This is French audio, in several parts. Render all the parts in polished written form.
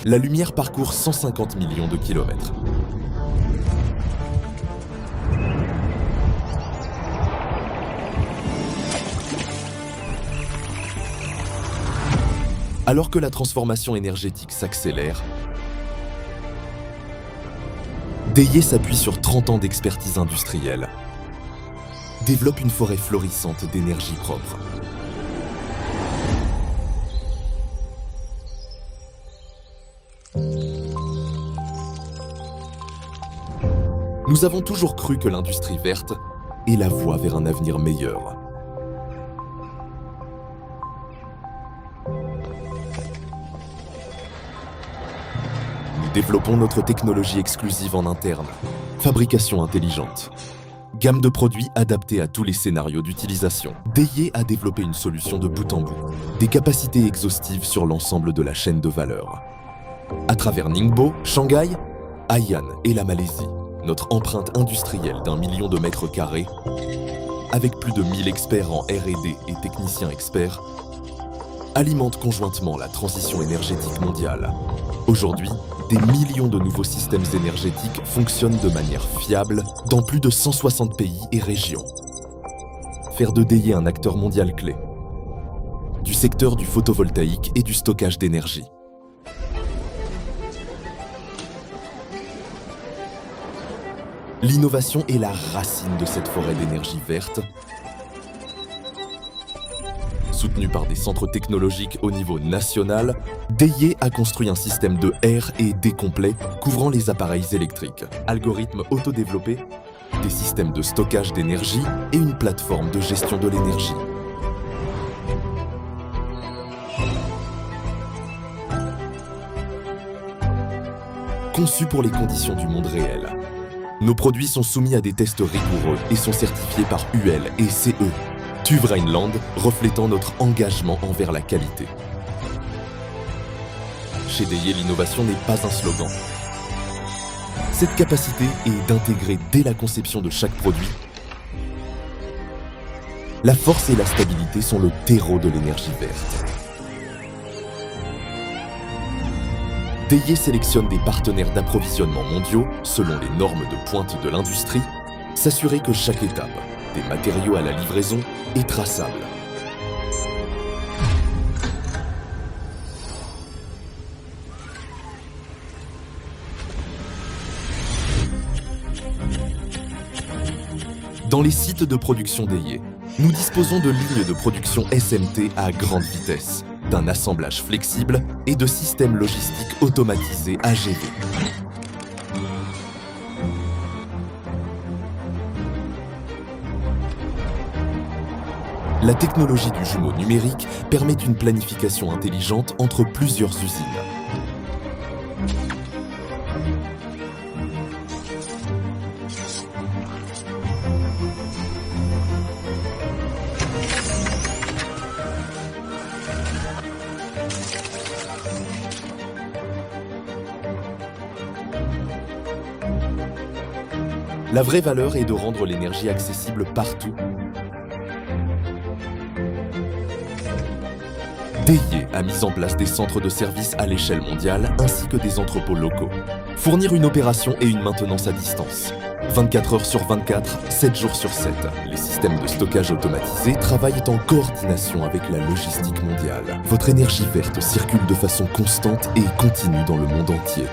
la lumière parcourt 150 millions de kilomètres. Alors que la transformation énergétique s'accélère, Deye s'appuie sur 30 ans d'expertise industrielle, développe une forêt florissante d'énergie propre. Nous avons toujours cru que l'industrie verte est la voie vers un avenir meilleur. Nous développons notre technologie exclusive en interne, fabrication intelligente, gamme de produits adaptés à tous les scénarios d'utilisation. Deye a développé une solution de bout en bout, des capacités exhaustives sur l'ensemble de la chaîne de valeur. À travers Ningbo, Shanghai, Haiyan et la Malaisie, notre empreinte industrielle d'1 million de mètres carrés, avec plus de 1000 experts en R&D et techniciens experts, alimente conjointement la transition énergétique mondiale. Aujourd'hui, des millions de nouveaux systèmes énergétiques fonctionnent de manière fiable dans plus de 160 pays et régions. Faire de Deye un acteur mondial clé du secteur du photovoltaïque et du stockage d'énergie. L'innovation est la racine de cette forêt d'énergie verte, soutenue par des centres technologiques au niveau national. Deye a construit un système de R&D complet couvrant les appareils électriques, algorithmes autodéveloppés, des systèmes de stockage d'énergie et une plateforme de gestion de l'énergie. Conçus pour les conditions du monde réel, nos produits sont soumis à des tests rigoureux et sont certifiés par UL et CE, TÜV Rheinland, reflétant notre engagement envers la qualité. Chez Deye, l'innovation n'est pas un slogan. Cette capacité est d'intégrer dès la conception de chaque produit. La force et la stabilité sont le terreau de l'énergie verte. Deye sélectionne des partenaires d'approvisionnement mondiaux selon les normes de pointe de l'industrie, s'assurer que chaque étape, des matériaux à la livraison, est traçable. Dans les sites de production Deye, nous disposons de lignes de production SMT à grande vitesse, d'un assemblage flexible et de systèmes logistiques automatisés AGV. La technologie du jumeau numérique permet une planification intelligente entre plusieurs usines. La vraie valeur est de rendre l'énergie accessible partout. Deye a mis en place des centres de services à l'échelle mondiale ainsi que des entrepôts locaux. Fournir une opération et une maintenance à distance. 24 heures sur 24, 7 jours sur 7. Les systèmes de stockage automatisés travaillent en coordination avec la logistique mondiale. Votre énergie verte circule de façon constante et continue dans le monde entier.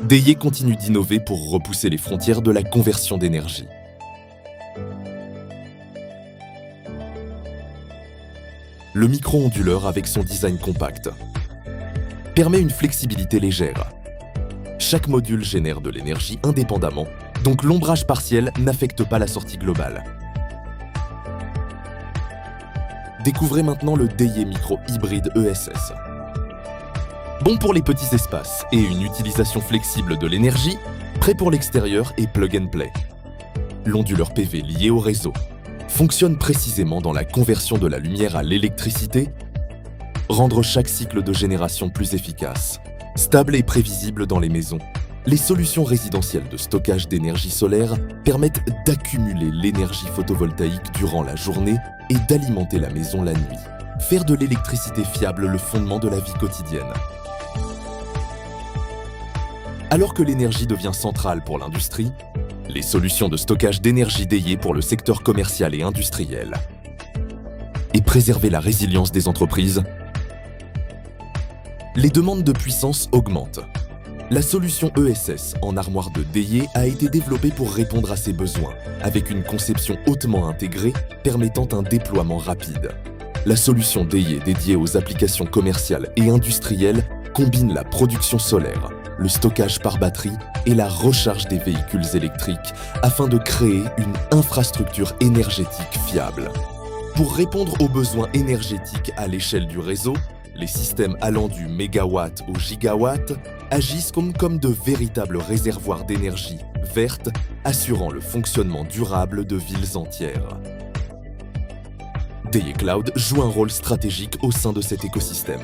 Deye continue d'innover pour repousser les frontières de la conversion d'énergie. Le micro-onduleur, avec son design compact, permet une flexibilité légère. Chaque module génère de l'énergie indépendamment, donc l'ombrage partiel n'affecte pas la sortie globale. Découvrez maintenant le Deye Micro Hybride ESS. Bon pour les petits espaces et une utilisation flexible de l'énergie, prêt pour l'extérieur et plug and play. L'onduleur PV lié au réseau fonctionne précisément dans la conversion de la lumière à l'électricité, rendre chaque cycle de génération plus efficace, stable et prévisible dans les maisons. Les solutions résidentielles de stockage d'énergie solaire permettent d'accumuler l'énergie photovoltaïque durant la journée et d'alimenter la maison la nuit. Faire de l'électricité fiable le fondement de la vie quotidienne. Alors que l'énergie devient centrale pour l'industrie, les solutions de stockage d'énergie dédiées pour le secteur commercial et industriel. Et préserver la résilience des entreprises. Les demandes de puissance augmentent. La solution ESS en armoire de dédié a été développée pour répondre à ces besoins, avec une conception hautement intégrée permettant un déploiement rapide. La solution dédiée dédiée aux applications commerciales et industrielles combine la production solaire, le stockage par batterie et la recharge des véhicules électriques afin de créer une infrastructure énergétique fiable. Pour répondre aux besoins énergétiques à l'échelle du réseau, les systèmes allant du mégawatt au gigawatt agissent comme de véritables réservoirs d'énergie verte, assurant le fonctionnement durable de villes entières. DEIE Cloud joue un rôle stratégique au sein de cet écosystème.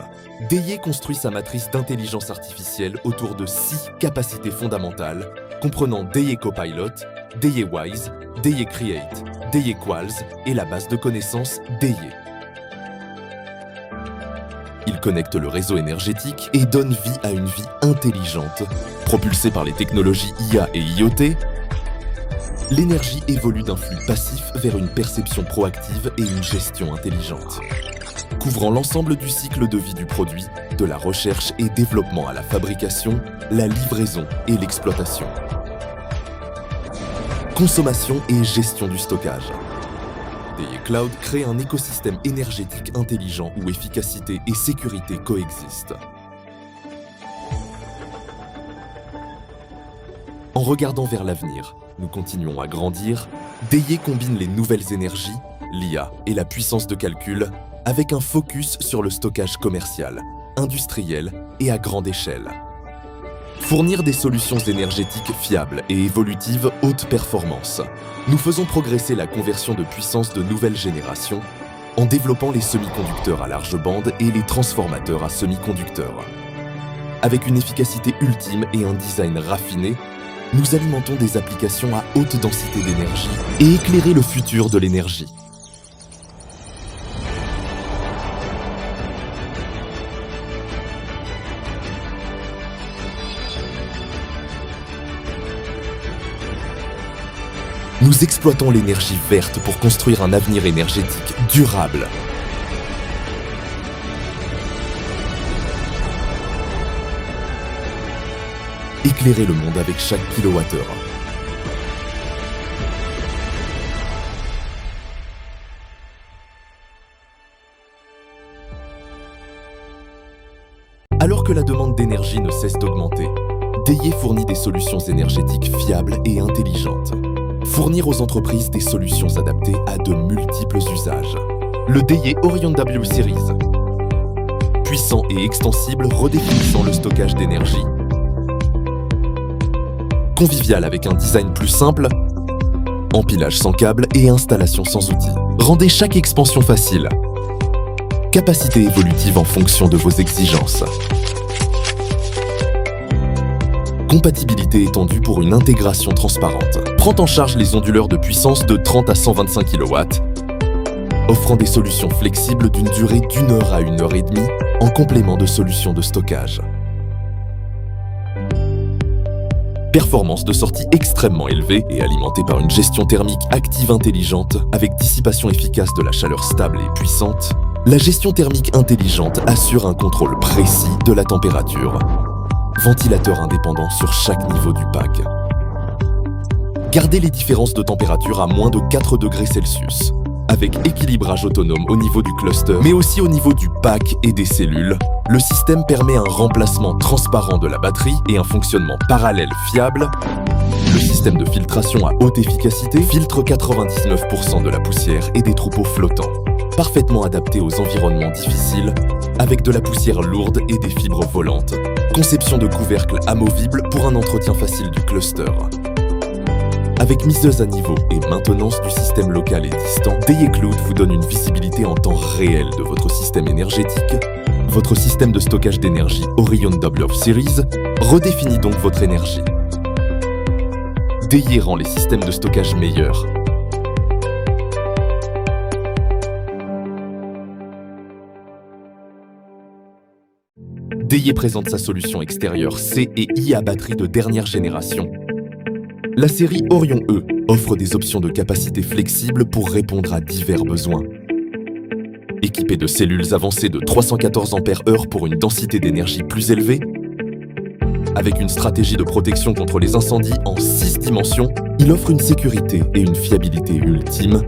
DEIE construit sa matrice d'intelligence artificielle autour de 6 capacités fondamentales, comprenant DEIE Copilot, DEIE Wise, DEIE Create, DEIE Quals et la base de connaissances DEIE. Il connecte le réseau énergétique et donne vie à une vie intelligente. Propulsée par les technologies IA et IoT, l'énergie évolue d'un flux passif vers une perception proactive et une gestion intelligente. Couvrant l'ensemble du cycle de vie du produit, de la recherche et développement à la fabrication, la livraison et l'exploitation. Consommation et gestion du stockage. DEIE Cloud crée un écosystème énergétique intelligent où efficacité et sécurité coexistent. En regardant vers l'avenir, nous continuons à grandir. DEIE combine les nouvelles énergies, l'IA et la puissance de calcul avec un focus sur le stockage commercial, industriel et à grande échelle. Fournir des solutions énergétiques fiables et évolutives haute performance. Nous faisons progresser la conversion de puissance de nouvelle génération en développant les semi-conducteurs à large bande et les transformateurs à semi-conducteurs. Avec une efficacité ultime et un design raffiné, nous alimentons des applications à haute densité d'énergie et éclairer le futur de l'énergie. Nous exploitons l'énergie verte pour construire un avenir énergétique durable. Éclairer le monde avec chaque kilowattheure. Alors que la demande d'énergie ne cesse d'augmenter, DEIE fournit des solutions énergétiques fiables et intelligentes. Fournir aux entreprises des solutions adaptées à de multiples usages. Le DEIE Orion W Series. Puissant et extensible, redéfinissant le stockage d'énergie. Convivial avec un design plus simple, empilage sans câble et installation sans outils. Rendez chaque expansion facile. Capacité évolutive en fonction de vos exigences. Compatibilité étendue pour une intégration transparente. Prend en charge les onduleurs de puissance de 30 à 125 kW, offrant des solutions flexibles d'une durée d'1 heure à 1 heure et demie en complément de solutions de stockage. Performance de sortie extrêmement élevée et alimentée par une gestion thermique active intelligente avec dissipation efficace de la chaleur stable et puissante, la gestion thermique intelligente assure un contrôle précis de la température. Ventilateur indépendant sur chaque niveau du pack. Gardez les différences de température à moins de 4 degrés Celsius, avec équilibrage autonome au niveau du cluster, mais aussi au niveau du pack et des cellules. Le système permet un remplacement transparent de la batterie et un fonctionnement parallèle fiable. Le système de filtration à haute efficacité filtre 99% de la poussière et des troupeaux flottants, parfaitement adapté aux environnements difficiles, avec de la poussière lourde et des fibres volantes. Conception de couvercle amovible pour un entretien facile du cluster. Avec miseuse à niveau et maintenance du système local et distant, DEIE Cloud vous donne une visibilité en temps réel de votre système énergétique. Votre système de stockage d'énergie Orion W Series redéfinit donc votre énergie. DEIE rend les systèmes de stockage meilleurs. DIE présente sa solution extérieure C et I à batterie de dernière génération. La série Orion E offre des options de capacité flexibles pour répondre à divers besoins. Équipé de cellules avancées de 314 ampères-heure pour une densité d'énergie plus élevée, avec une stratégie de protection contre les incendies en 6 dimensions, il offre une sécurité et une fiabilité ultimes.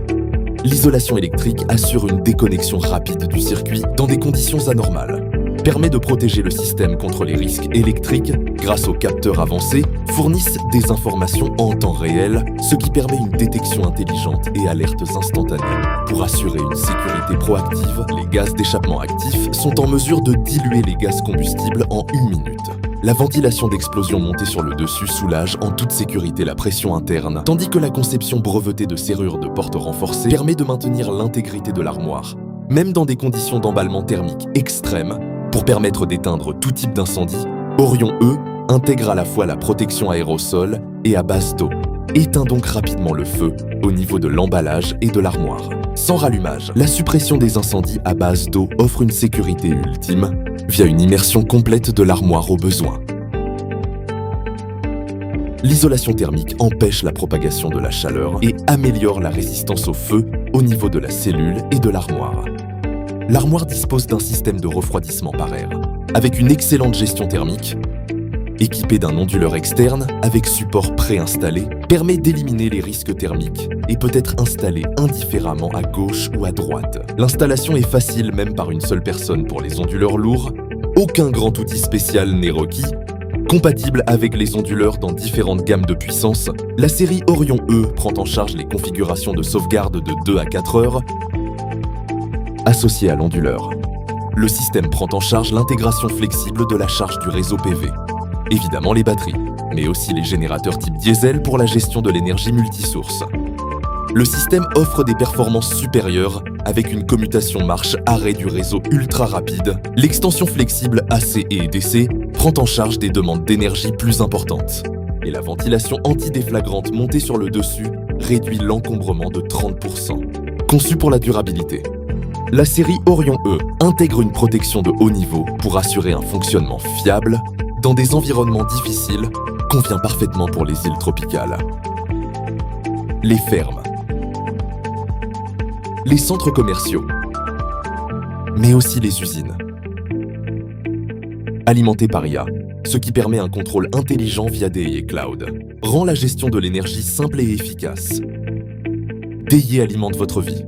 L'isolation électrique assure une déconnexion rapide du circuit dans des conditions anormales, permet de protéger le système contre les risques électriques grâce aux capteurs avancés, fournissent des informations en temps réel, ce qui permet une détection intelligente et alertes instantanées. Pour assurer une sécurité proactive, les gaz d'échappement actifs sont en mesure de diluer les gaz combustibles en 1 minute. La ventilation d'explosion montée sur le dessus soulage en toute sécurité la pression interne, tandis que la conception brevetée de serrures de porte renforcées permet de maintenir l'intégrité de l'armoire, même dans des conditions d'emballement thermique extrêmes. Pour permettre d'éteindre tout type d'incendie, Orion E intègre à la fois la protection aérosol et à base d'eau, éteint donc rapidement le feu au niveau de l'emballage et de l'armoire. Sans rallumage, la suppression des incendies à base d'eau offre une sécurité ultime via une immersion complète de l'armoire au besoin. L'isolation thermique empêche la propagation de la chaleur et améliore la résistance au feu au niveau de la cellule et de l'armoire. L'armoire dispose d'un système de refroidissement par air, avec une excellente gestion thermique. Équipée d'un onduleur externe avec support préinstallé, permet d'éliminer les risques thermiques et peut être installé indifféremment à gauche ou à droite. L'installation est facile même par une seule personne pour les onduleurs lourds. Aucun grand outil spécial n'est requis. Compatible avec les onduleurs dans différentes gammes de puissance, la série Orion E prend en charge les configurations de sauvegarde de 2 à 4 heures associées à l'onduleur. Le système prend en charge l'intégration flexible de la charge du réseau PV. Évidemment les batteries, mais aussi les générateurs type diesel pour la gestion de l'énergie multisource. Le système offre des performances supérieures avec une commutation marche-arrêt du réseau ultra rapide. L'extension flexible AC et DC prend en charge des demandes d'énergie plus importantes. Et la ventilation antidéflagrante montée sur le dessus réduit l'encombrement de 30%. Conçue pour la durabilité, la série Orion E intègre une protection de haut niveau pour assurer un fonctionnement fiable dans des environnements difficiles, convient parfaitement pour les îles tropicales. Les fermes, les centres commerciaux, mais aussi les usines. Alimenté par IA, ce qui permet un contrôle intelligent via DIE Cloud, rend la gestion de l'énergie simple et efficace. DIE alimente votre vie.